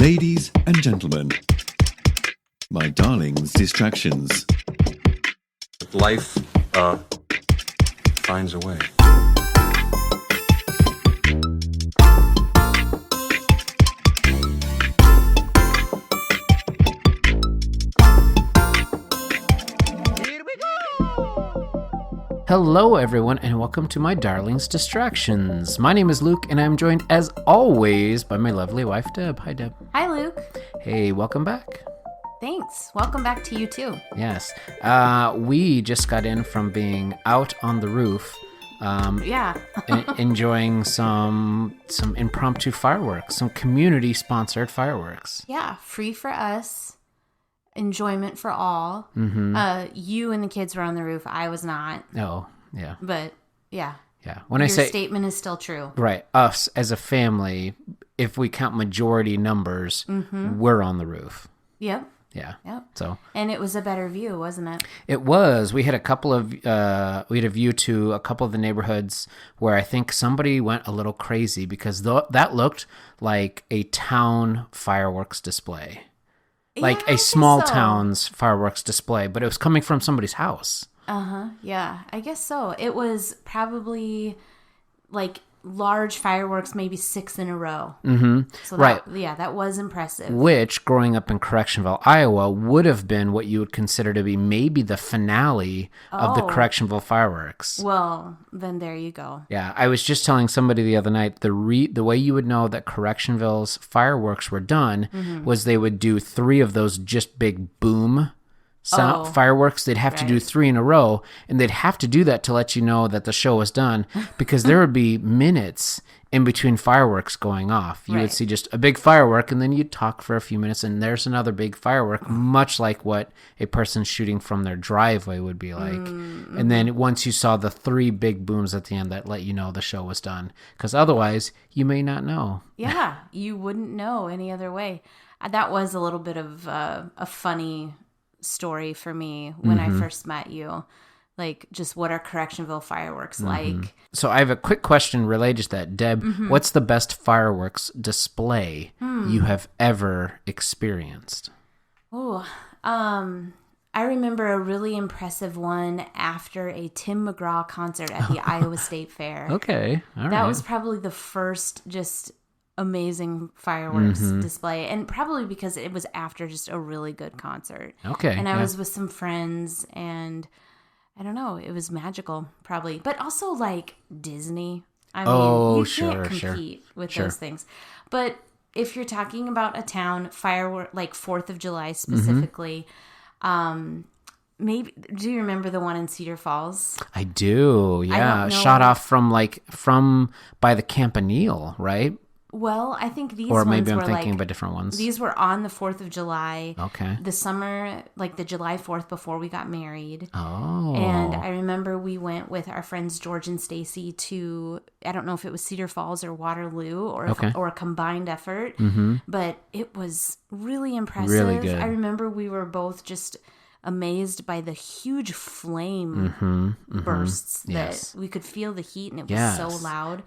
Ladies and gentlemen, my darling's distractions. Life finds a way. Hello, everyone, and welcome to my darling's distractions. My name is Luke, and I'm joined, as always, by my lovely wife, Deb. Hi, Deb. Hi, Luke. Hey, welcome back. Thanks. Welcome back to you, too. Yes. We just got in from being out on the roof. Enjoying some impromptu fireworks, some community-sponsored fireworks. Yeah, free for us. Enjoyment for all. Mm-hmm. You and the kids were on the roof. I was not. Oh, yeah. But, yeah. Yeah. Your statement is still true. Right. Us, as a family, if we count majority numbers, we're on the roof. Yep. Yeah. Yep. So. And it was a better view, wasn't it? It was. We had we had a view to a couple of the neighborhoods where I think somebody went a little crazy because that looked like a town fireworks display. Like a small town's fireworks display, but it was coming from somebody's house. Yeah, I guess so. It was probably like large fireworks, maybe 6 in a row. Mm-hmm. So right. That was impressive. Which, growing up in Correctionville, Iowa, would have been what you would consider to be maybe the finale of the Correctionville fireworks. Well, then there you go. Yeah, I was just telling somebody the other night, the way you would know that Correctionville's fireworks were done was they would do 3 of those just big boom fireworks. They'd have to do 3 in a row, and they'd have to do that to let you know that the show was done, because there would be minutes in between fireworks going off. You would see just a big firework, and then you'd talk for a few minutes, and there's another big firework, much like what a person shooting from their driveway would be like. Mm-hmm. And then once you saw the 3 big booms at the end, that let you know the show was done, because otherwise you may not know. Yeah, you wouldn't know any other way. That was a little bit of a funny story for me when I first met you. Like, just what are Correctionville fireworks like? So I have a quick question related to that. Deb, what's the best fireworks display you have ever experienced? Oh, I remember a really impressive one after a Tim McGraw concert at the Iowa State Fair. Okay, all right. That was probably the first just amazing fireworks display, and probably because it was after just a really good concert. Okay. And I was with some friends, and I don't know, it was magical, probably. But also, like, Disney. I mean, you can't compete with those things. But if you're talking about a town, firework, like 4th of July specifically, maybe, do you remember the one in Cedar Falls? I do, yeah. Shot off from by the Campanile, right? Well, I think these or ones maybe I'm were thinking about different ones. These were on the 4th of July. Okay. The summer, like the July 4th before we got married. Oh. And I remember we went with our friends George and Stacy to, I don't know if it was Cedar Falls or Waterloo or a combined effort, but it was really impressive. Really good. I remember we were both just amazed by the huge flame bursts that we could feel the heat, and it was so loud.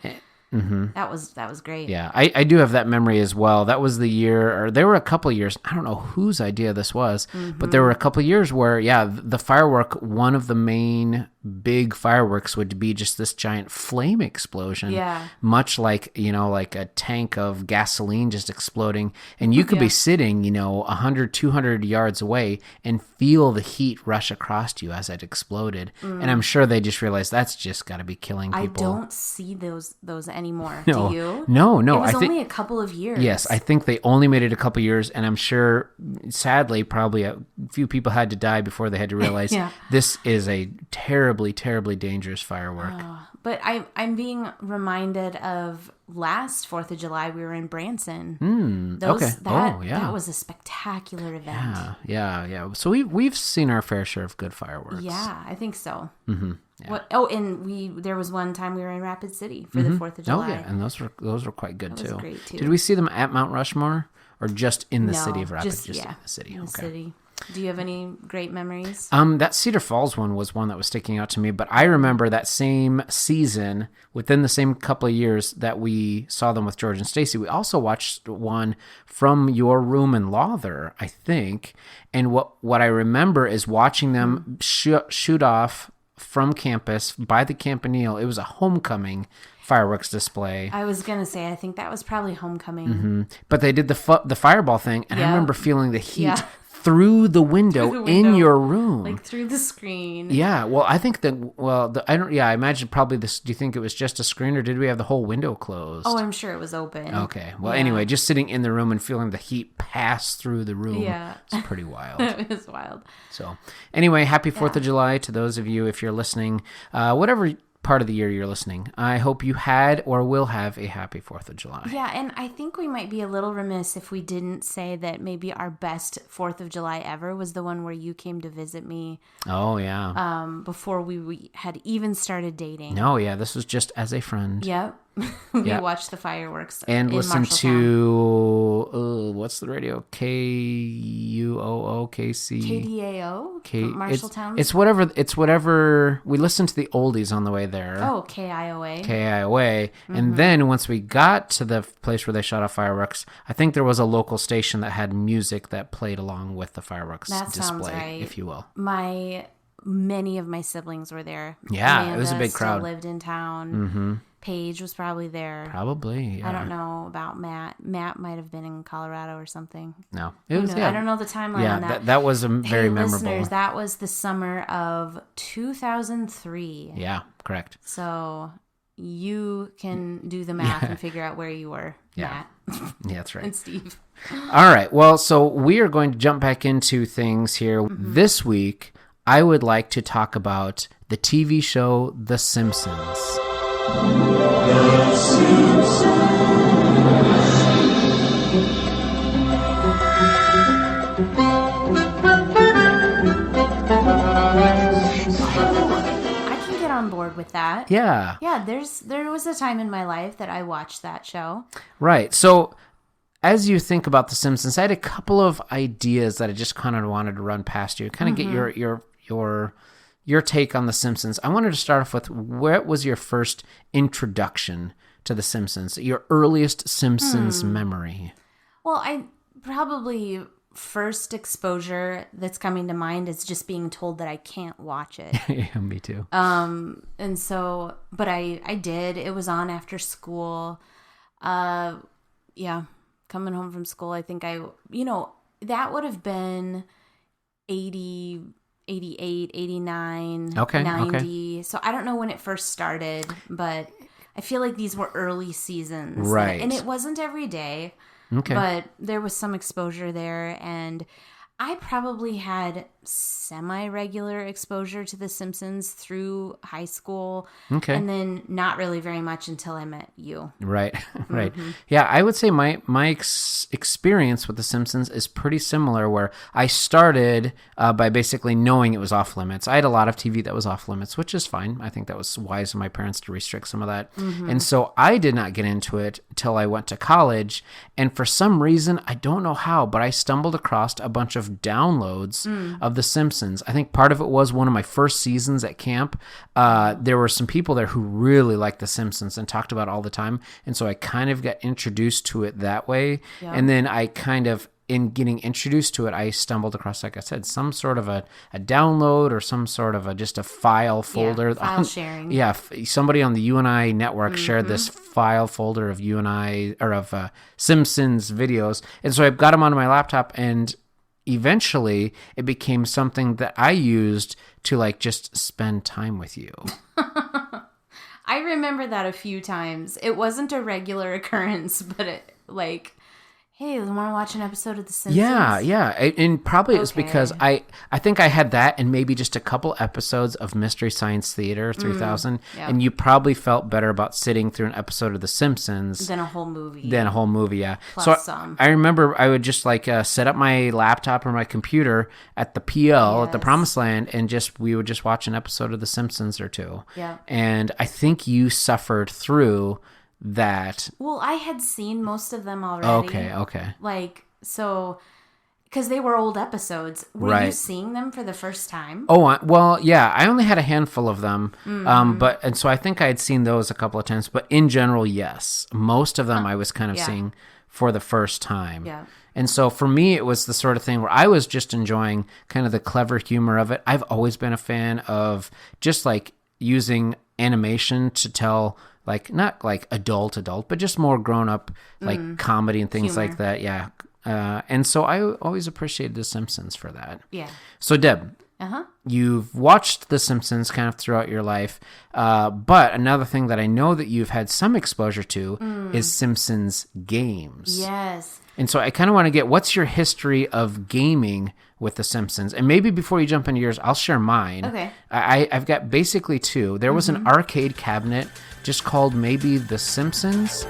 That was great. Yeah, I do have that memory as well. That was the year, or there were a couple of years, I don't know whose idea this was, but there were a couple of years where, the firework, one of the main big fireworks would be just this giant flame explosion. Yeah. Much like, like a tank of gasoline just exploding. And you could be sitting, 100, 200 yards away and feel the heat rush across you as it exploded. And I'm sure they just realized that's just got to be killing people. I don't see those anymore. No. Do you? No. It was only a couple of years. Yes, I think they only made it a couple of years, and I'm sure, sadly, probably a few people had to die before they had to realize this is a terribly, terribly dangerous firework. But I'm being reminded of last 4th of July. We were in Branson. That was a spectacular event. Yeah. So we've seen our fair share of good fireworks. Yeah, I think so. Yeah. And there was one time we were in Rapid City for the 4th of July. Oh yeah, and those were quite good that too. Was great too. Did we see them at Mount Rushmore or just in the city of Rapid? Just in the city. In the city. Do you have any great memories? That Cedar Falls one was one that was sticking out to me, but I remember that same season, within the same couple of years that we saw them with George and Stacy, we also watched one from your room in Lawther, I think. And what I remember is watching them shoot off from campus by the Campanile. It was a homecoming fireworks display. I was going to say, I think that was probably homecoming. Mm-hmm. But they did the fireball thing, and I remember feeling the heat through the window in your room. Like through the screen. Yeah, well, I think that, I imagine probably this, do you think it was just a screen, or did we have the whole window closed? Oh, I'm sure it was open. Okay, well, anyway, just sitting in the room and feeling the heat pass through the room. Yeah. It's pretty wild. It was wild. So, anyway, happy 4th of July to those of you, if you're listening, whatever part of the year you're listening. I hope you had or will have a happy 4th of July. Yeah, and I think we might be a little remiss if we didn't say that maybe our best 4th of July ever was the one where you came to visit me. Oh, yeah. Before we had even started dating. No, yeah, this was just as a friend. Yep. We watched the fireworks and listened to what's the radio? KUOO KC KDAO Marshalltown. It's whatever. We listened to the oldies on the way there. Oh, KIOA. Mm-hmm. And then once we got to the place where they shot off fireworks, I think there was a local station that had music that played along with the fireworks display, right. if you will. Many of my siblings were there. Yeah, Amanda it was a big crowd. Lived in town. Mm-hmm. Paige was probably there. Probably, yeah. I don't know about Matt. Matt might have been in Colorado or something. No, it was. I don't know the timeline on that. That was very memorable. Listeners, that was the summer of 2003. Yeah, correct. So you can do the math and figure out where you were, Matt. Yeah, that's right. And Steve. All right. Well, so we are going to jump back into things here. Mm-hmm. This week, I would like to talk about the TV show The Simpsons. The Simpsons. I can get on board with that. Yeah. Yeah, there was a time in my life that I watched that show. Right. So as you think about The Simpsons, I had a couple of ideas that I just kind of wanted to run past you, kind of get your take on The Simpsons. I wanted to start off with, what was your first introduction to The Simpsons? Your earliest Simpsons memory? Well, I probably first exposure that's coming to mind is just being told that I can't watch it. Yeah, me too. And so, but I did. It was on after school. Coming home from school, I think that would have been 80... 88, 89, 90. So I don't know when it first started, but I feel like these were early seasons. Right. And it wasn't every day, but there was some exposure there. And I probably had semi-regular exposure to The Simpsons through high school. Okay. And then not really very much until I met you. Right, right. Mm-hmm. Yeah, I would say my experience with The Simpsons is pretty similar, where I started by basically knowing it was off limits. I had a lot of TV that was off limits, which is fine. I think that was wise of my parents to restrict some of that. Mm-hmm. And so I did not get into it until I went to college. And for some reason, I don't know how, but I stumbled across a bunch of downloads of The Simpsons. I think part of it was one of my first seasons at camp. There were some people there who really liked The Simpsons and talked about it all the time. And so I kind of got introduced to it that way. Yeah. And then I kind of, in getting introduced to it, I stumbled across, like I said, some sort of a download or some sort of just a file folder. File sharing. Yeah, somebody on the UNI network shared this file folder of UNI, or of Simpsons videos. And so I got them onto my laptop, and eventually it became something that I used to just spend time with you. I remember that a few times. It wasn't a regular occurrence, but hey, you want to watch an episode of The Simpsons? Yeah. And probably it was because I think I had that and maybe just a couple episodes of Mystery Science Theater 3000, and you probably felt better about sitting through an episode of The Simpsons than a whole movie. Yeah. Plus some. I remember I would just set up my laptop or my computer at the PL, at the Promised Land, and we would just watch an episode of The Simpsons or two. Yeah. And I think you suffered through that. Well, I had seen most of them already. Okay. So because they were old episodes. Were you seeing them for the first time? Oh, well, yeah. I only had a handful of them, and so I think I had seen those a couple of times. But in general, yes, most of them I was kind of seeing for the first time. Yeah. And so for me, it was the sort of thing where I was just enjoying kind of the clever humor of it. I've always been a fan of just like using animation to tell, like, not like adult, but just more grown up, like comedy and things like that. Yeah. And so I always appreciated The Simpsons for that. Yeah. So Deb, you've watched The Simpsons kind of throughout your life, but another thing that I know that you've had some exposure to is Simpsons games. Yes. And so I kind of want to get, what's your history of gaming with The Simpsons? And maybe before you jump into yours, I'll share mine. Okay. I've got basically two. There was an arcade cabinet just called maybe The Simpsons.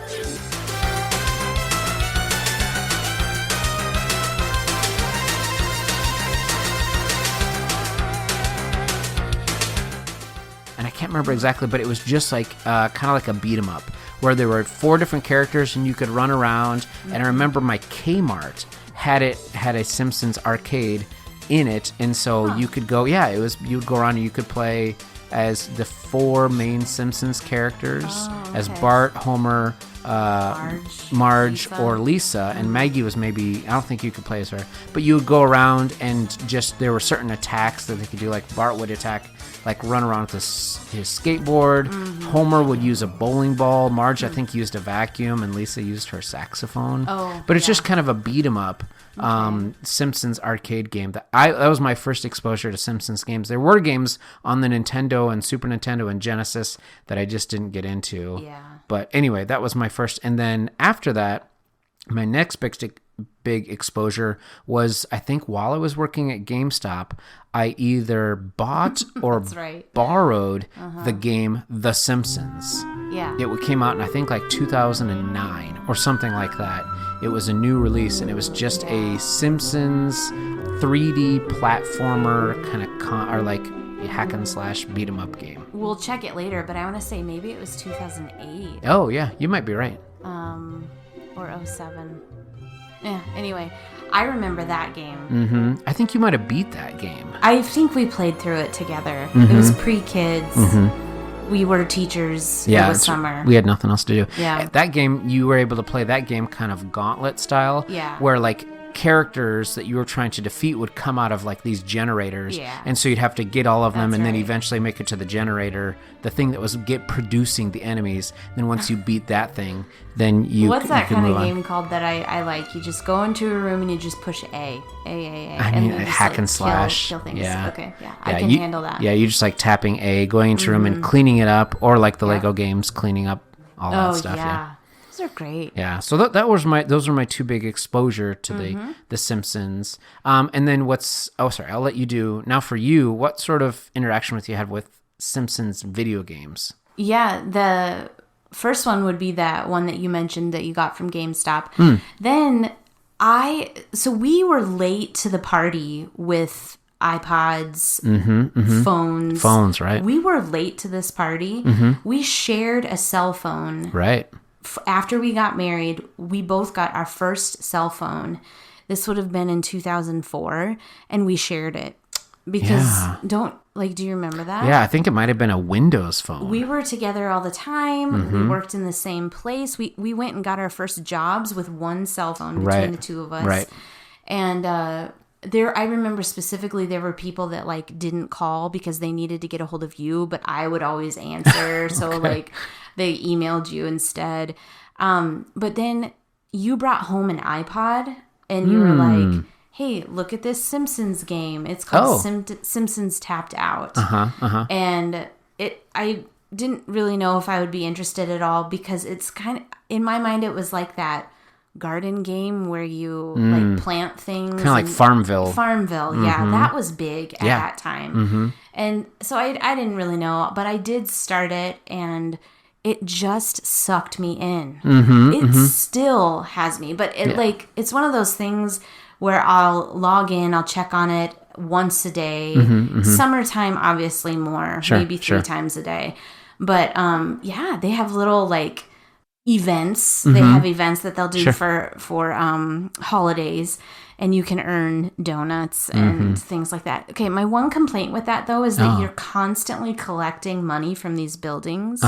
Can't remember exactly, but it was just like kind of like a beat 'em up where there were 4 different characters and you could run around. And I remember my Kmart had a Simpsons arcade in it, and so you could go. Yeah, it was, you would go around and you could play as the 4 main Simpsons characters as Bart, Homer, Marge Lisa. Or Lisa, and Maggie was maybe, I don't think you could play as her, but you would go around and just, there were certain attacks that they could do, like Bart would attack, like run around with his skateboard. Homer would use a bowling ball. Marge, I think, used a vacuum, and Lisa used her saxophone. But it's just kind of a beat 'em up Simpsons arcade game that was my first exposure to Simpsons games. There were games on the Nintendo and Super Nintendo and Genesis that I just didn't get into. Yeah. But anyway, that was my first. And then after that, my next big exposure was, I think, while I was working at GameStop, I either bought or borrowed the game The Simpsons. Yeah. It came out in, I think, like 2009 or something like that. It was a new release, and it was just a Simpsons 3D platformer kind of or like a hack and slash beat 'em up game. We'll check it later, but I want to say maybe it was 2008. Oh yeah, you might be right. Or 07. Yeah. Anyway, I remember that game. Mm-hmm. I think you might have beat that game. I think we played through it together. It was pre-kids. We were teachers. Yeah, it was summer. We had nothing else to do. Yeah. That game, you were able to play that game kind of gauntlet style. Yeah. Where like characters that you were trying to defeat would come out of like these generators. Yeah. And so you'd have to get all of them, That's and then right. eventually make it to the generator, the thing that was producing the enemies. Then once you beat that thing, then you What's that you can kind of move game on. called that I like? You just go into a room and you just push A. I and mean, you just, hack like, and slash. Kill things. Yeah. Okay, yeah. I can handle that. Yeah, you just like tapping A, going into a room and cleaning it up, or like the Lego games, cleaning up all that stuff. Yeah. Those are great. Yeah, so those were my 2 big exposure to the Simpsons. And then I'll let you do now. For you, what sort of interaction with you had with Simpsons video games? Yeah, the first one would be that one that you mentioned that you got from GameStop. Then we were late to the party with iPods, phones, right? We were late to this party. We shared a cell phone. Right. After we got married, we both got our first cell phone. This would have been in 2004, and we shared it. Because do you remember that? Yeah, I think it might have been a Windows phone. We were together all the time. We worked in the same place. We went and got our first jobs with one cell phone between the two of us. Right. And I remember specifically there were people that like didn't call because they needed to get a hold of you, but I would always answer. So like they emailed you instead. But then you brought home an iPod and you were like, hey, look at this Simpsons game. It's called Simpsons Tapped Out. And I didn't really know if I would be interested at all because it's kind of, in my mind, it was like that garden game where you like plant things. Kind of like Farmville. Yeah. That was big at that time. And so I didn't really know, but I did start it and it just sucked me in. It still has me, but it's one of those things where I'll log in, I'll check on it once a day. Summertime, obviously more, maybe 3 times a day. But they have little like events. They have events that they'll do for holidays. and you can earn donuts and things like that. Okay, my one complaint with that, though, is that you're constantly collecting money from these buildings.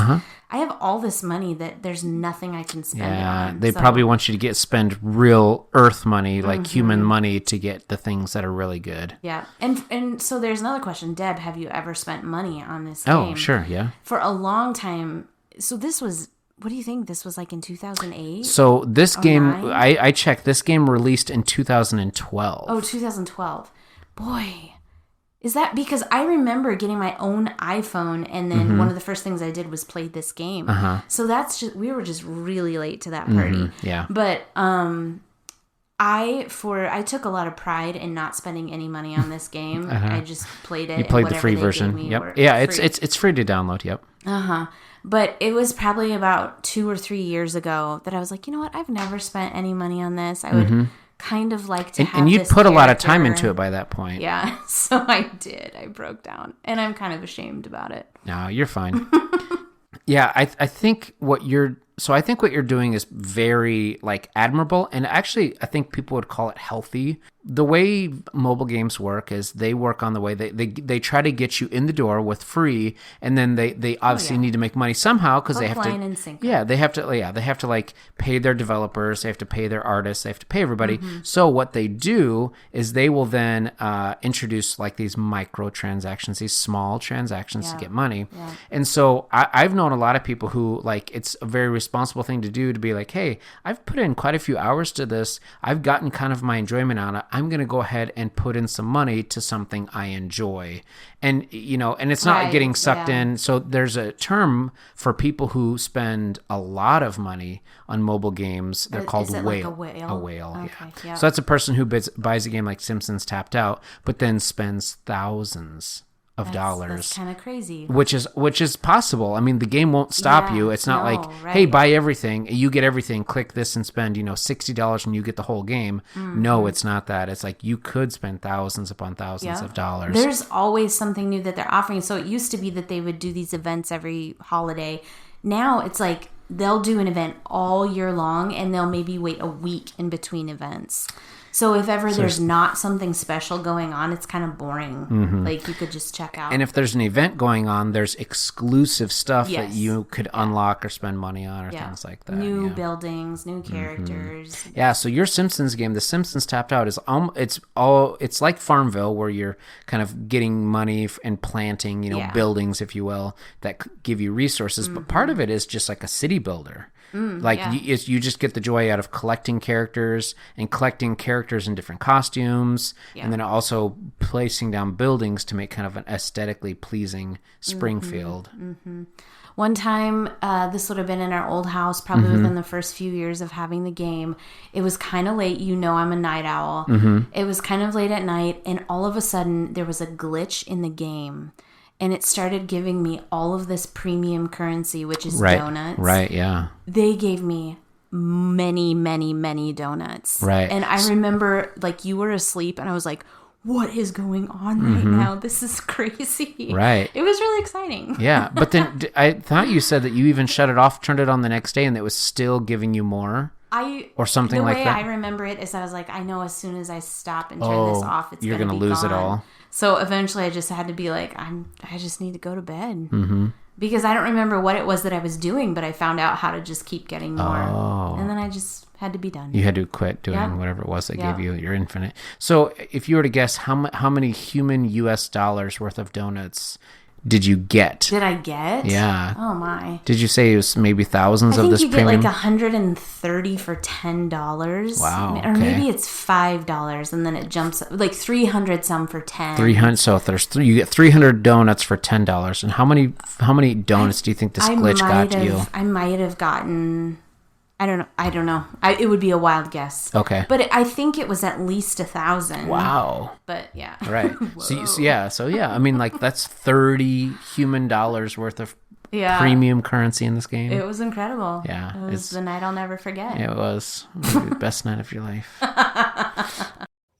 I have all this money that there's nothing I can spend it on. They probably want you to spend real earth money, like human money, to get the things that are really good. Yeah. And so there's another question. Deb, have you ever spent money on this game? Oh, sure, yeah. For a long time. So this was, what do you think? This was like in 2008? So this game, I checked, this game released in 2012. Oh, 2012. Boy. Is that because I remember getting my own iPhone, and then one of the first things I did was play this game. So that's just, we were just really late to that party. Yeah. But I took a lot of pride in not spending any money on this game. I just played it. You played the free version. Yep. Yeah, it's free to download. Yep. But it was probably about 2 or 3 years ago that I was like, you know what? I've never spent any money on this. I would kind of like to have and you'd this put a lot of time into it by that point. Yeah, so I did. I broke down, and I'm kind of ashamed about it. No, you're fine. Yeah, I think what you're doing is very like admirable, and actually I think people would call it healthy. The way mobile games work is they work on the way they try to get you in the door with free, and then they obviously need to make money somehow because they have to. And sinker. Yeah, they have to like pay their developers, they have to pay their artists, they have to pay everybody. So what they do is they will then introduce like these microtransactions, these small transactions to get money. Yeah. And so I've known a lot of people who like it's a very responsible thing to do to be like, hey, I've put in quite a few hours to this. I've gotten kind of my enjoyment on it. I'm going to go ahead and put in some money to something I enjoy. And, and it's not getting sucked in. So there's a term for people who spend a lot of money on mobile games. They're called whale. Like a whale. Okay, yeah. So that's a person who buys a game like Simpsons Tapped Out, but then spends thousands of dollars. That's kind of crazy. Which is possible. I mean, the game won't stop you. It's not hey, buy everything. You get everything. Click this and spend, $60 and you get the whole game. No, it's not that. It's like you could spend thousands upon thousands of dollars. There's always something new that they're offering. So it used to be that they would do these events every holiday. Now it's like they'll do an event all year long, and they'll maybe wait a week in between events. So if ever there's not something special going on, it's kind of boring. Like you could just check out. And if there's an event going on, there's exclusive stuff that you could unlock or spend money on or things like that. New buildings, new characters. Yeah, so your Simpsons game, The Simpsons Tapped Out, is it's like Farmville, where you're kind of getting money and planting, buildings, if you will, that give you resources. But part of it is just like a city builder. You just get the joy out of collecting characters and collecting characters in different costumes, and then also placing down buildings to make kind of an aesthetically pleasing Springfield. One time, this would have been in our old house, probably within the first few years of having the game. It was kind of late. I'm a night owl. It was kind of late at night, and all of a sudden, there was a glitch in the game. And it started giving me all of this premium currency, which is donuts. Right, yeah. They gave me many, many, many donuts. Right. And I remember, like, you were asleep, and I was like, what is going on right now? This is crazy. Right. It was really exciting. Yeah, but then I thought you said that you even shut it off, turned it on the next day, and it was still giving you more? Or something like that? The way I remember it is I was like, I know as soon as I stop and turn this off, it's you're going to lose gone. It all. So eventually I just had to be like, I just need to go to bed. Because I don't remember what it was that I was doing, but I found out how to just keep getting more. And then I just had to be done. You had to quit doing whatever it was that gave you your infinite. So if you were to guess, how many human US dollars worth of donuts did you get? Did I get? Yeah. Oh my. Did you say it was maybe thousands of this premium? I think you get like 130 for $10. Wow. Or maybe it's $5 and then it jumps like 300 some for 10. 300. So if there's you get 300 donuts for $10. And how many donuts do you think this glitch got you? I might have gotten, I don't know. It would be a wild guess. Okay. But I think it was at least 1,000. Wow. But yeah. Right. So I mean, like that's 30 human dollars worth of premium currency in this game. It was incredible. Yeah. It was the night I'll never forget. Yeah, it was. Maybe the best night of your life.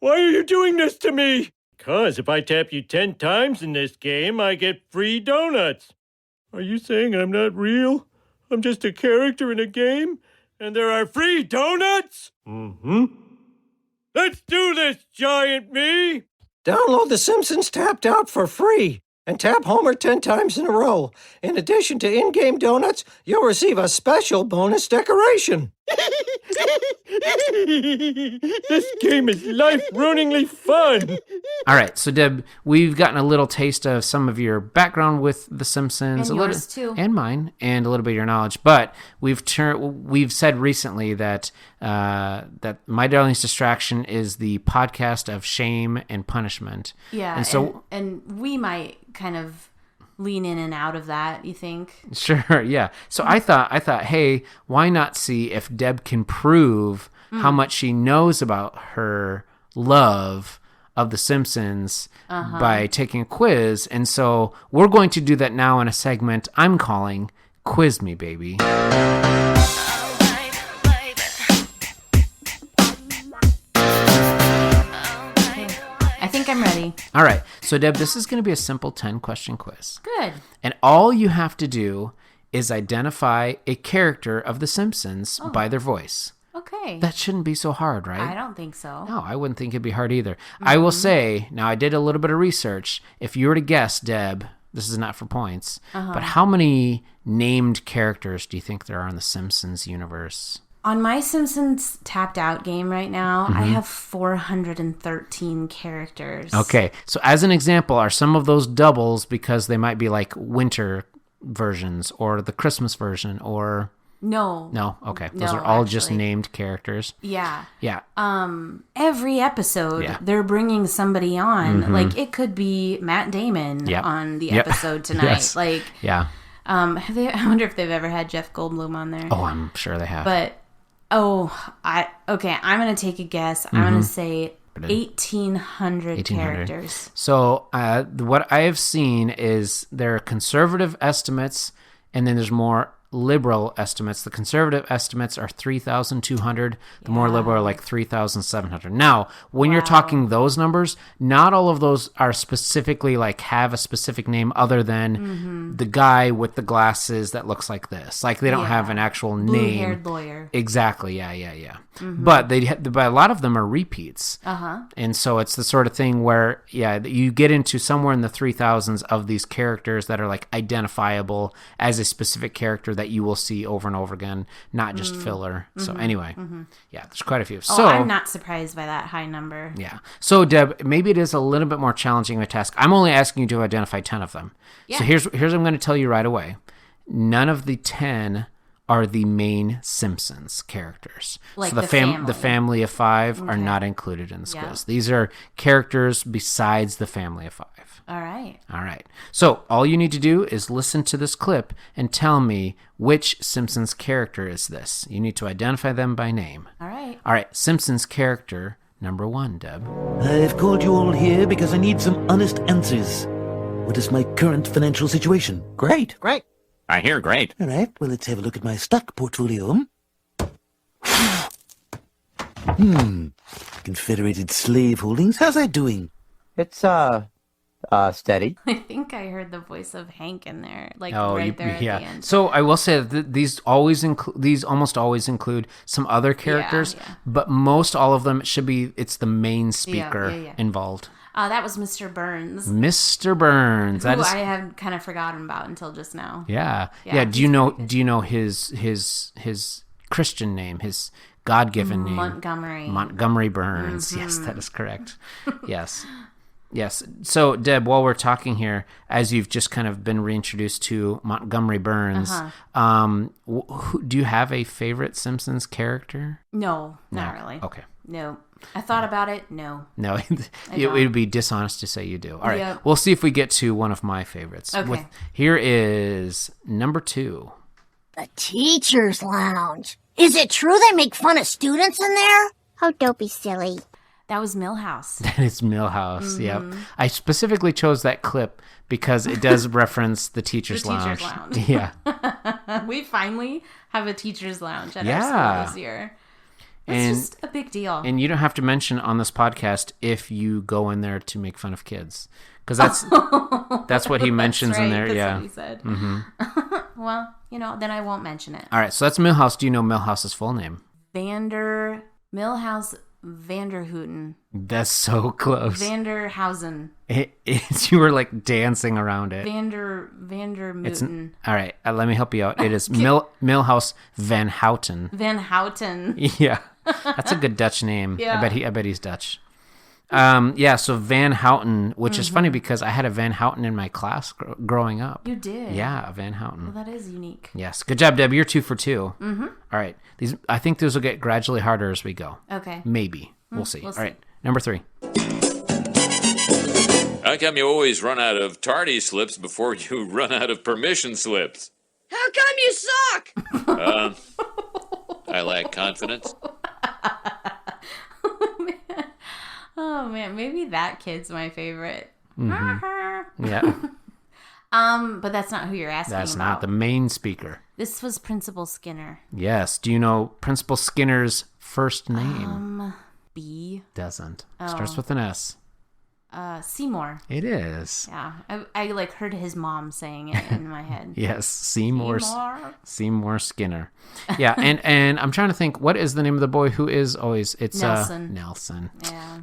Why are you doing this to me? Because if I tap you 10 times in this game, I get free donuts. Are you saying I'm not real? I'm just a character in a game? And there are free donuts? Let's do this, giant me! Download The Simpsons Tapped Out for free and tap Homer 10 times in a row. In addition to in-game donuts, you'll receive a special bonus decoration. This game is life-ruiningly fun! All right, so Deb, we've gotten a little taste of some of your background with The Simpsons, and yours too, and mine, and a little bit of your knowledge. But we've said recently that that My Darling's Distraction is the podcast of shame and punishment. Yeah, and so and we might kind of lean in and out of that, you think? Sure, yeah. So I thought, hey, why not see if Deb can prove how much she knows about her love of The Simpsons by taking a quiz. And so we're going to do that now in a segment I'm calling Quiz Me, Baby. I think I'm ready. All right. So, Deb, this is going to be a simple 10-question quiz. Good. And all you have to do is identify a character of The Simpsons by their voice. Okay. That shouldn't be so hard, right? I don't think so. No, I wouldn't think it'd be hard either. I will say, now I did a little bit of research. If you were to guess, Deb, this is not for points, but how many named characters do you think there are in the Simpsons universe? On my Simpsons Tapped Out game right now, I have 413 characters. Okay, so as an example, are some of those doubles because they might be like winter versions or the Christmas version or... No, okay. Those are all just named characters. Yeah. Yeah. Every episode, they're bringing somebody on. Like, it could be Matt Damon on the episode tonight. Yes. Like, yeah. I wonder if they've ever had Jeff Goldblum on there. Oh, I'm sure they have. But, I'm going to take a guess. I'm going to say 1,800 characters. So what I have seen is there are conservative estimates, and then there's more liberal estimates. The conservative estimates are 3,200. The more liberal are like 3,700. Now, when you're talking those numbers, not all of those are specifically like have a specific name other than the guy with the glasses that looks like this. Like they don't have an actual name. Blue-haired lawyer. Exactly. Yeah. But but a lot of them are repeats. And so it's the sort of thing where you get into somewhere in the 3,000s of these characters that are like identifiable as a specific character that you will see over and over again, not just filler. So anyway, there's quite a few. So I'm not surprised by that high number. Yeah. So Deb, maybe it is a little bit more challenging of a task. I'm only asking you to identify 10 of them. Yeah. So here's what I'm going to tell you right away. None of the 10 are the main Simpsons characters. Like so the family of 5 are not included in this quiz. These are characters besides the family of 5. All right. So all you need to do is listen to this clip and tell me which Simpsons character is this. You need to identify them by name. All right. Simpsons character number 1, Deb. I've called you all here because I need some honest answers. What is my current financial situation? Great. I hear great. All right, well, let's have a look at my stock portfolio. Confederated slave holdings. How's that doing? It's, steady. I think I heard the voice of Hank in there, like right there at the end. So I will say that these almost always include some other characters, but most all of them it's the main speaker involved. That was Mr. Burns. Mr. Burns. Who I had kind of forgotten about until just now. Yeah. Do you know his Christian name, his God-given name? Montgomery Burns. Yes, that is correct. Yes. So, Deb, while we're talking here, as you've just kind of been reintroduced to Montgomery Burns, do you have a favorite Simpsons character? No, not really. Okay. No. I thought about it. No. It would be dishonest to say you do. All right. Yep. We'll see if we get to one of my favorites. Okay. Here is number 2. The teacher's lounge. Is it true they make fun of students in there? Oh, don't be silly. That was Milhouse. That is Milhouse, yep. I specifically chose that clip because it does reference the teacher's lounge. Yeah. We finally have a teacher's lounge at our school this year. It's just a big deal. And you don't have to mention on this podcast if you go in there to make fun of kids. Because that's what he mentions in there. That's what he said. Well, then I won't mention it. All right, so that's Milhouse. Do you know Milhouse's full name? Vander Milhouse Vanderhooten. That's so close. Vanderhausen. You were like dancing around it. Vandermooten. All right, let me help you out. It is Milhouse Van Houten. Van Houten. Yeah, that's a good Dutch name. Yeah. I bet he's Dutch. So Van Houten, which is funny because I had a Van Houten in my class growing up. You did? Yeah, a Van Houten. Well, that is unique. Yes. Good job, Deb. You're 2 for 2. Mm-hmm. All right. I think these will get gradually harder as we go. Okay. Maybe. We'll see. We'll All right. Number 3. How come you always run out of tardy slips before you run out of permission slips? How come you suck? I lack confidence. Oh man, maybe that kid's my favorite. Mm-hmm. Yeah. But that's not who you're asking That's about. not the main speaker. This was Principal Skinner. Yes. Do you know Principal Skinner's first name? B. Doesn't. Starts with an S. Seymour. It is. Yeah. I like heard his mom saying it in my head. Yes, Seymour Skinner. Yeah, and I'm trying to think, what is the name of the boy who is always... It's Nelson. Nelson.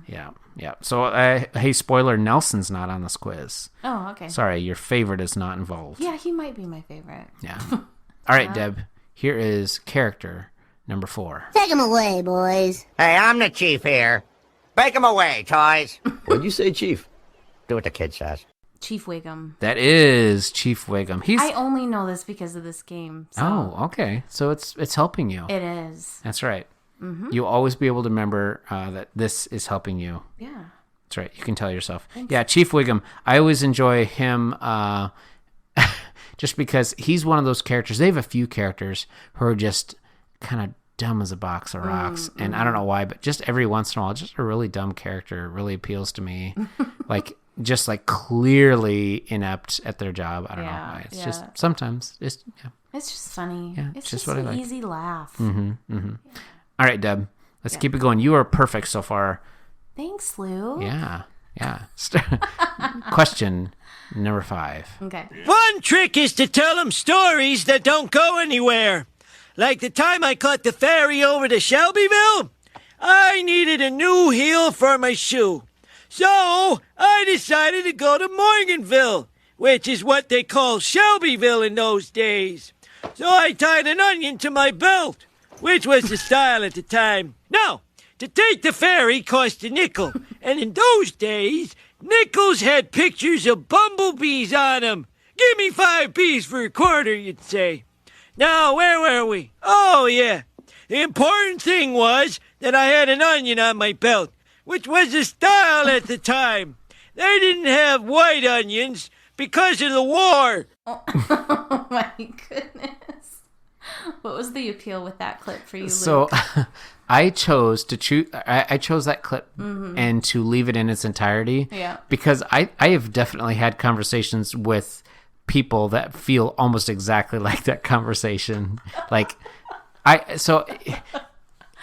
Yeah. Yeah. So, hey, spoiler, Nelson's not on this quiz. Oh, okay. Sorry, your favorite is not involved. Yeah, he might be my favorite. Yeah. All right, Deb. Here is character number 4. Take him away, boys. Hey, I'm the chief here. Take him away, toys. What'd you say, Chief? Do what the kid says. Chief Wiggum. That is Chief Wiggum. I only know this because of this game. So Oh, okay. So it's helping you. it is. That's right. Mm-hmm. You'll always be able to remember that this is helping you. Yeah. That's right. You can tell yourself. Yeah, Chief Wiggum. I always enjoy him just because he's one of those characters. They have a few characters who are just kind of dumb as a box of rocks. And I don't know why, but just every once in a while, just a really dumb character really appeals to me. Just clearly inept at their job. I don't know why. It's just sometimes it's just funny. Yeah, it's just just what I an like. easy laugh. All right, Deb. Let's keep it going. You are perfect so far. Thanks, Lou. Yeah. Question number 5. Okay. One trick is to tell them stories that don't go anywhere. Like the time I caught the ferry over to Shelbyville, I needed a new heel for my shoe. So I decided to go to Morganville, which is what they call Shelbyville in those days. So I tied an onion to my belt, which was the style at the time. Now, to take the ferry cost a nickel, and in those days, nickels had pictures of bumblebees on them. Give me 5 bees for a quarter, you'd say. Now, where were we? Oh, yeah. The important thing was that I had an onion on my belt, which was the style at the time. They didn't have white onions because of the war. Oh my goodness. What was the appeal with that clip for you, Luke? So I chose to choose. I chose that clip and to leave it in its entirety. Yeah. Because I have definitely had conversations with people that feel almost exactly like that conversation.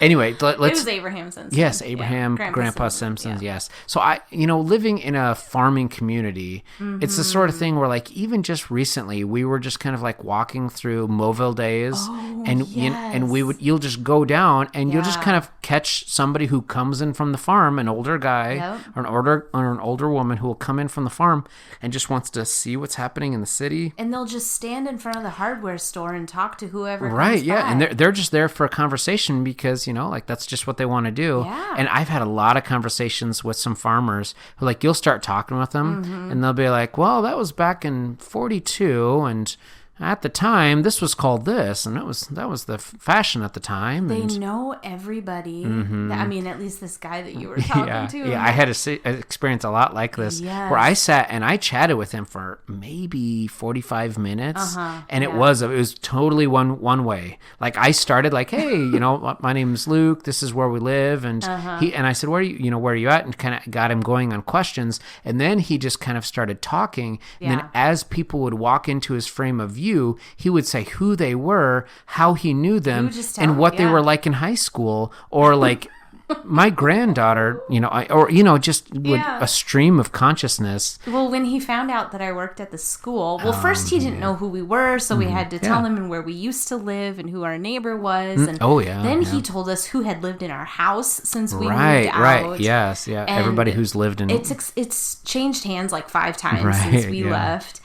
Anyway, let's. It was Abraham Simpson. Yes, Abraham, yeah. Grandpa Simpsons. Yeah. Yes. So living in a farming community, it's the sort of thing where even just recently we were just kind of walking through Mobile days, and you'll just go down and you'll just kind of catch somebody who comes in from the farm, an older guy or an older woman who will come in from the farm and just wants to see what's happening in the city. And they'll just stand in front of the hardware store and talk to whoever. Right. Comes Yeah. by. And they're just there for a conversation because that's just what they want to do. Yeah. And I've had a lot of conversations with some farmers who you'll start talking with them and they'll be like, well, that was back in 42 and at the time this was called this and that was the fashion at the time. They know everybody. I mean, at least this guy that you were talking to. Yeah, I had an experience a lot like this where I sat and I chatted with him for maybe 45 minutes and it was totally one way. I started hey, my name's Luke, this is where we live, and I said, where are you at, and kind of got him going on questions, and then he just kind of started talking, and then as people would walk into his frame of view, he would say who they were, how he knew them, and what they were like in high school, or my granddaughter, just with a stream of consciousness. Well, when he found out that I worked at the school, first he didn't know who we were, so we had to tell him and where we used to live and who our neighbor was. And then he told us who had lived in our house since we moved out. Right, yes, yeah. And everybody who's lived in... It's changed hands like 5 times since we left.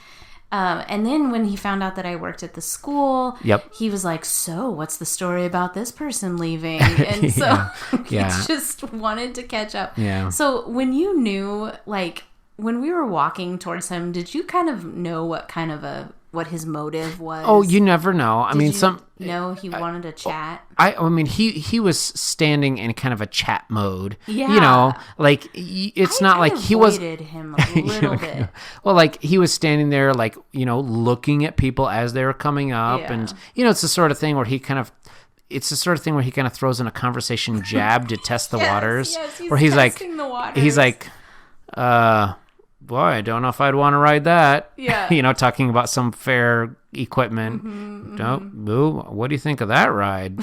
And then when he found out that I worked at the school, he was like, so what's the story about this person leaving? And so he just wanted to catch up. Yeah. So when you knew, like, when we were walking towards him, did you kind of know what his motive was? Oh, you never know. I mean, No, he wanted to chat. I mean, he was standing in kind of a chat mode. Yeah. Like it's not like he was. Avoided him a little bit. Well, like he was standing there, like looking at people as they were coming up, and it's the sort of thing where he kind of. It's the sort of thing where he kind of throws in a conversation jab to test the waters. Yes, where he's testing the waters. He's like, boy, I don't know if I'd want to ride that. Yeah. Talking about some fair equipment. What do you think of that ride?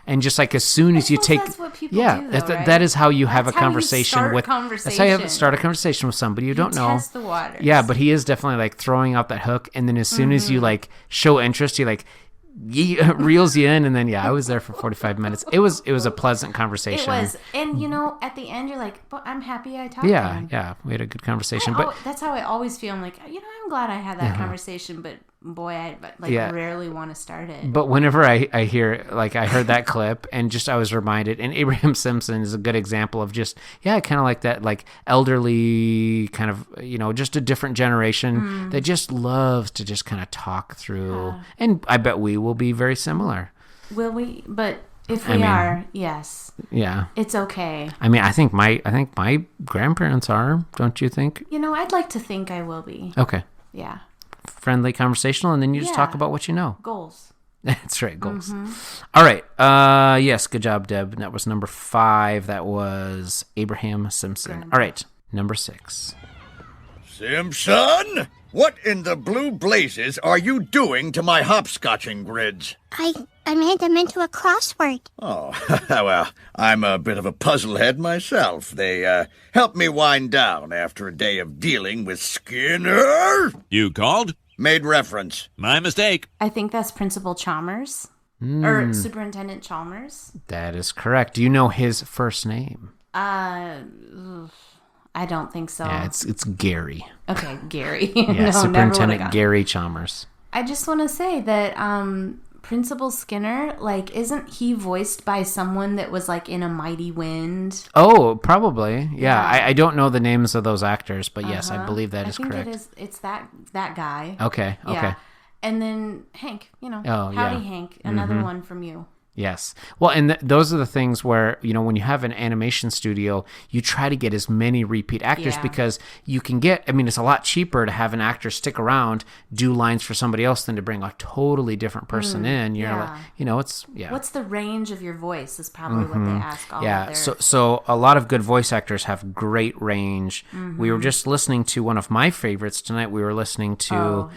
And just like as soon as you take, that's what people do, though, right? that is how you have a conversation That's That's how you start a conversation with somebody you don't know. Test the waters. Yeah, but he is definitely like throwing out that hook, and then as soon as you like show interest, you like. Reels you in, and then I was there for 45 minutes. It was a pleasant conversation. It was, and at the end you're like, "But I'm happy I talked to him." Yeah, we had a good conversation. That's how I always feel. I'm like, I'm glad I had that conversation, but boy, I rarely want to start it. But whenever I hear, like, I heard that clip, and just I was reminded, and Abraham Simpson is a good example of just kind of like that, like elderly kind of just a different generation that just loves to just kind of talk through, and I bet we will be very similar. Will we? But if we are, yes. Yeah. It's okay. I mean, I think my grandparents are, don't you think? I'd like to think I will be. Okay. Yeah. Friendly, conversational, and then you just talk about what you know. Goals. That's right, goals. All right. Yes, good job, Deb. That was number 5. That was Abraham Simpson. All right, number 6. Simpson? What in the blue blazes are you doing to my hopscotching grids? I made them into a crossword. Oh, well, I'm a bit of a puzzlehead myself. They help me wind down after a day of dealing with Skinner. You called? Made reference. My mistake. I think that's Principal Chalmers. Or Superintendent Chalmers. That is correct. Do you know his first name? I don't think so. Yeah, it's Gary. Okay, Gary. Yeah, Superintendent Gary Chalmers. I just want to say that Principal Skinner, like, isn't he voiced by someone that was like in A Mighty Wind? Oh, probably. Yeah. I don't know the names of those actors, but yes, I believe that is correct. It's that guy. Okay. Yeah. And then Hank, Howdy Hank, another one from you. Yes. Well, and those are the things where, when you have an animation studio, you try to get as many repeat actors because you can get, it's a lot cheaper to have an actor stick around, do lines for somebody else than to bring a totally different person in. What's the range of your voice is probably what they ask all of their... So a lot of good voice actors have great range. We were just listening to one of my favorites tonight. We were listening to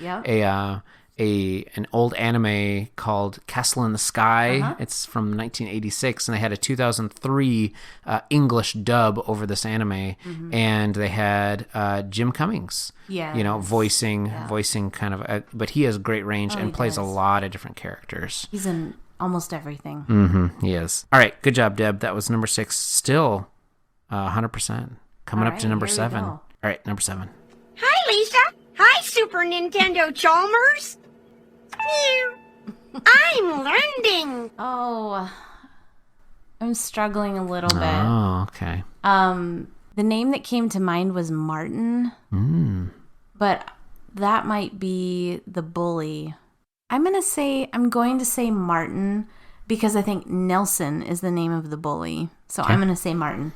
an old anime called Castle in the Sky. It's from 1986, and they had a 2003 English dub over this anime, and they had Jim Cummings, voicing kind of, but he has great range and plays a lot of different characters. He's in almost everything. He is. All right, good job, Deb. That was number 6. Still 100%. Coming up to number 7. All right, number 7. Hi, Lisa. Hi, Super Nintendo Chalmers. I'm learning. Oh, I'm struggling a little bit. Oh, okay. The name that came to mind was Martin, but that might be the bully. I'm going to say Martin because I think Nelson is the name of the bully. So I'm going to say Martin.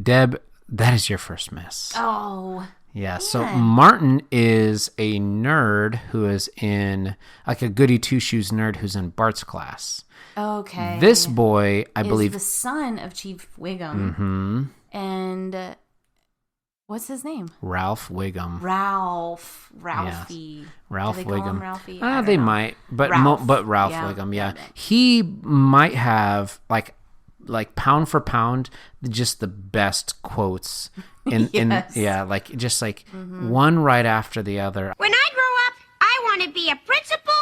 Deb, that is your first miss. Oh, yeah, so Martin is a nerd who is in, like a goody two-shoes nerd who's in Bart's class. Okay. This boy, I believe... is the son of Chief Wiggum. And what's his name? Ralph Wiggum. Ralphie. Yeah. Ralph Do they call Wiggum. him Ralphie? They might, but Ralph Wiggum, yeah. He might have, like, like pound for pound, just the best quotes like just like one right after the other. When I grow up, I want to be a principal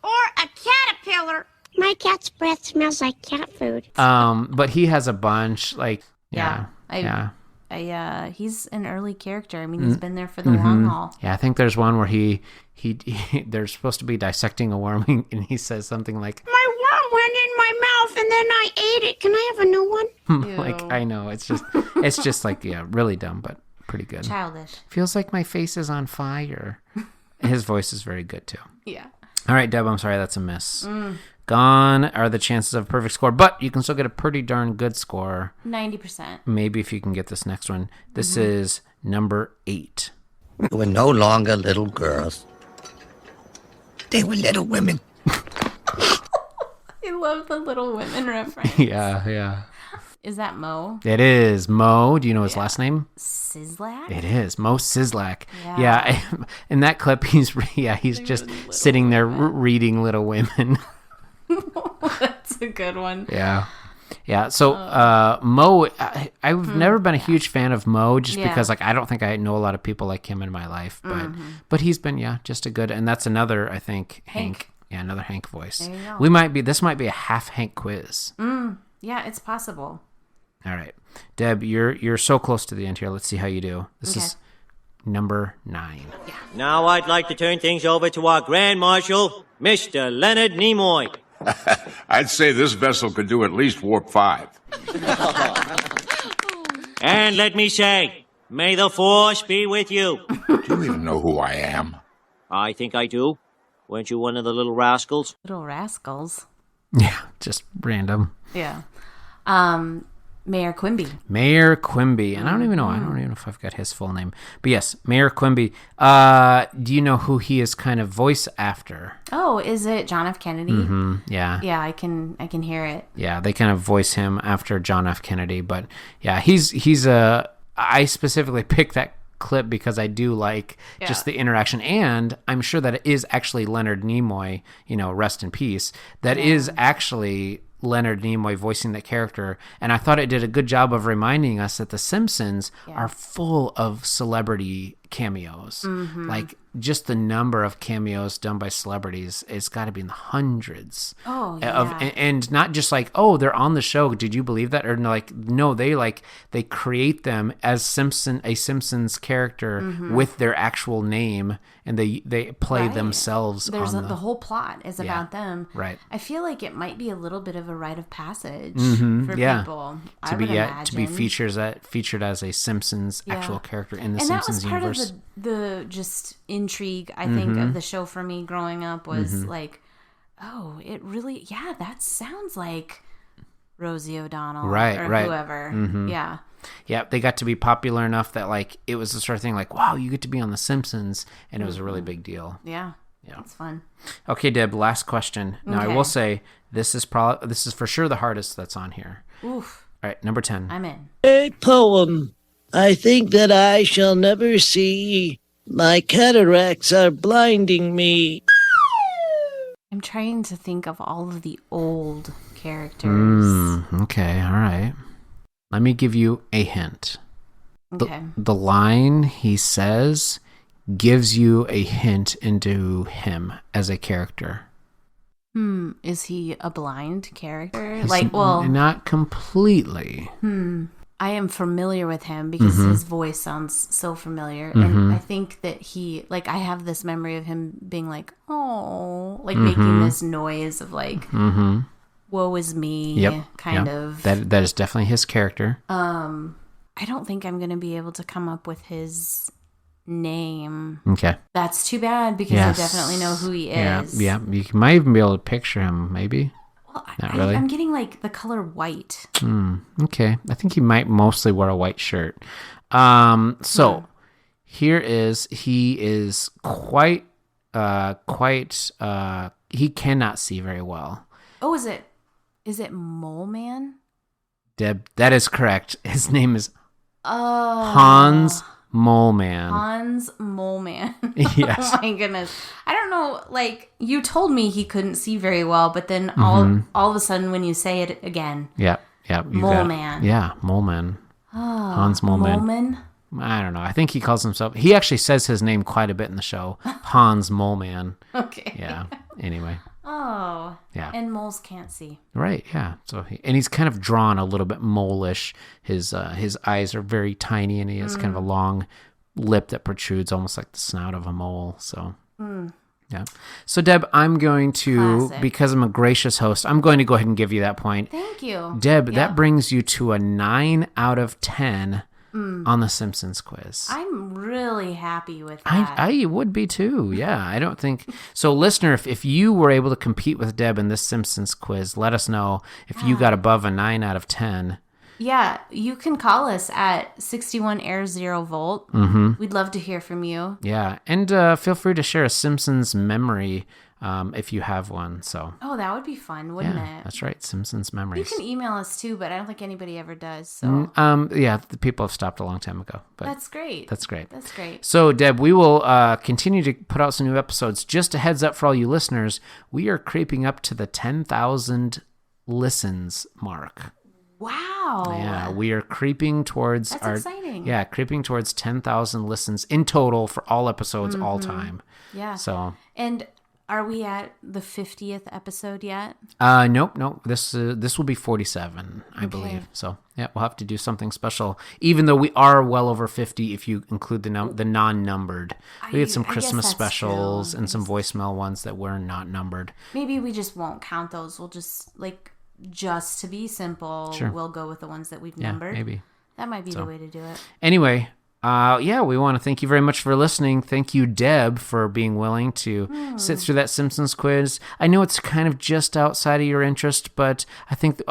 or a caterpillar. My cat's breath smells like cat food. But he has a bunch like he's an early character. I mean, he's been there for the long haul. Yeah, I think there's one where he they're supposed to be dissecting a worm, and he says something like, "My worm went in my mouth, and then I ate it. Can I have a new one?" Like, I know it's just like really dumb, but pretty good. Childish. Feels like my face is on fire. His voice is very good too. Yeah. All right, Deb, I'm sorry, that's a miss. Gone are the chances of a perfect score, but you can still get a pretty darn good score. 90%. Maybe if you can get this next one. This is number 8. We were no longer little girls. They were little women. I love the Little Women reference. Yeah. Is that Mo? It is. Mo, do you know his last name? Sislak? It is. Mo Sislak. Yeah. In that clip, he's just sitting there reading Little Women. That's a good one. Yeah. So Mo, I've never been a huge fan of Mo just because like I don't think I know a lot of people like him in my life, but he's been just a good, and that's another, I think, Hank. Yeah, another Hank voice. There you go. This might be a half Hank quiz. Yeah, it's possible. All right. Deb, you're so close to the end here. Let's see how you do. This is number 9. Yeah. Now I'd like to turn things over to our Grand Marshal, Mr. Leonard Nimoy. I'd say this vessel could do at least warp 5. And let me say, may the Force be with you. Do you even know who I am? I think I do. Weren't you one of the little rascals? Little rascals? Yeah, just random. Yeah. Mayor Quimby. Mayor Quimby. And I don't even know if I've got his full name. But yes, Mayor Quimby. Do you know who he is kind of voice after? Oh, is it John F. Kennedy? Yeah. Yeah, I can hear it. Yeah, they kind of voice him after John F. Kennedy. But yeah, I specifically picked that clip because I do like just the interaction, and I'm sure that it is actually Leonard Nimoy, rest in peace. That is actually Leonard Nimoy voicing that character, and I thought it did a good job of reminding us that the Simpsons are full of celebrity cameos. Like just the number of cameos done by celebrities, it's got to be in the hundreds. And not just like, oh, they're on the show, did you believe that? Or no, they create them as a Simpsons character with their actual name, and they play themselves. There's the whole plot is about them. Right. I feel like it might be a little bit of a rite of passage for people. To be featured as a Simpsons actual character in the Simpsons universe. That was part of the just intrigue, I think, of the show for me growing up was like, oh, it really, that sounds like Rosie O'Donnell or whoever. Yeah, they got to be popular enough that like it was the sort of thing like, wow, you get to be on The Simpsons, and it was a really big deal. Yeah, it's fun. Okay, Deb, last question. Now I will say this is for sure the hardest that's on here. Oof. All right, number 10. I'm in. A poem. I think that I shall never see. My cataracts are blinding me. I'm trying to think of all of the old characters. Okay, all right. Let me give you a hint. Okay. The line he says gives you a hint into him as a character. Is he a blind character? Not completely. I am familiar with him because his voice sounds so familiar. And I think that I have this memory of him being like, oh, like making this noise of like, woe is me, kind of. That is definitely his character. I don't think I'm going to be able to come up with his name. Okay. That's too bad because I definitely know who he is. Yeah. You might even be able to picture him, maybe. Well, Not really. I'm getting like the color white. Okay. I think he might mostly wear a white shirt. Here he is quite, he cannot see very well. Oh, is it Mole Man? Deb, that is correct. His name is Hans Moleman. Hans Moleman. Yes. Oh my goodness. I don't know, like, you told me he couldn't see very well, but then all of a sudden when you say it again. Yeah. Yeah. Mole Man. Yeah, Mole Man. Oh, Hans Mole Man. Mole Man? I don't know. I think he calls himself... He actually says his name quite a bit in the show. Hans Mole Man. Okay. Yeah. Anyway. Oh. Yeah. And moles can't see. Right, yeah. So he's kind of drawn a little bit mole-ish. His eyes are very tiny, and he has kind of a long lip that protrudes almost like the snout of a mole. So... Yeah. So, Deb, I'm going to, because I'm a gracious host, I'm going to go ahead and give you that point. Thank you. Deb, that brings you to a 9 out of 10 on the Simpsons quiz. I'm really happy with that. I would be too. Yeah, I don't think... So, listener, if you were able to compete with Deb in this Simpsons quiz, let us know if you got above a 9 out of 10. Yeah, you can call us at 61 Air 0 Volt. We'd love to hear from you. Yeah, and feel free to share a Simpsons memory if you have one. So. Oh, that would be fun, wouldn't it? That's right, Simpsons memories. You can email us too, but I don't think anybody ever does. So. Yeah, the people have stopped a long time ago. But that's great. That's great. That's great. So, Deb, we will continue to put out some new episodes. Just a heads up for all you listeners, we are creeping up to the 10,000 listens mark. Wow. Yeah, we are creeping towards That's exciting. Yeah, creeping towards 10,000 listens in total for all episodes all time. Yeah. So. And are we at the 50th episode yet? Nope. This will be 47, I believe. So, yeah, we'll have to do something special. Even though we are well over 50 if you include the non-numbered. We had some Christmas specials and some voicemail ones that were not numbered. Maybe we just won't count those. We'll just just to be simple, we'll go with the ones that we've numbered. Maybe. That might be the way to do it. Anyway, we want to thank you very much for listening. Thank you, Deb, for being willing to sit through that Simpsons quiz. I know it's kind of just outside of your interest, but I think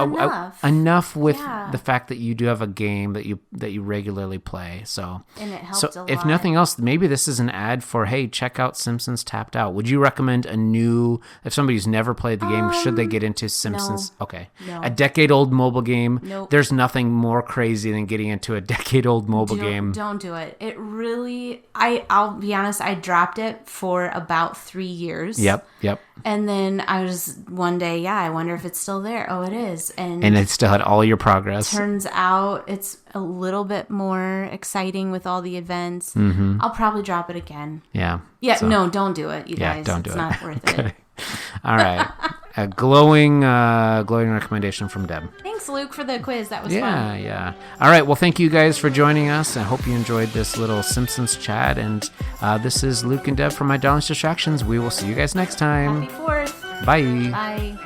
enough with the fact that you do have a game that you regularly play. So, and it helped a lot. If nothing else, maybe this is an ad for, hey, check out Simpsons Tapped Out. Would you recommend if somebody's never played the game, should they get into Simpsons? No. Okay. No. A decade-old mobile game. Nope. There's nothing more crazy than getting into a decade-old mobile game. Don't do it. It really, I'll be honest, I dropped it for about 3 years. Yep. And then I was one day, I wonder if it's still there. Oh, it is. And it still had all your progress. Turns out it's a little bit more exciting with all the events. I'll probably drop it again. Yeah. No, don't do it, you guys. Don't do it's it. not worth it. All right. A glowing recommendation from Deb. Thanks, Luke, for the quiz. That was fun. Yeah. All right. Well, thank you guys for joining us. I hope you enjoyed this little Simpsons chat. And this is Luke and Deb from My Darling's Distractions. We will see you guys next time. Happy 4th. Bye. Bye.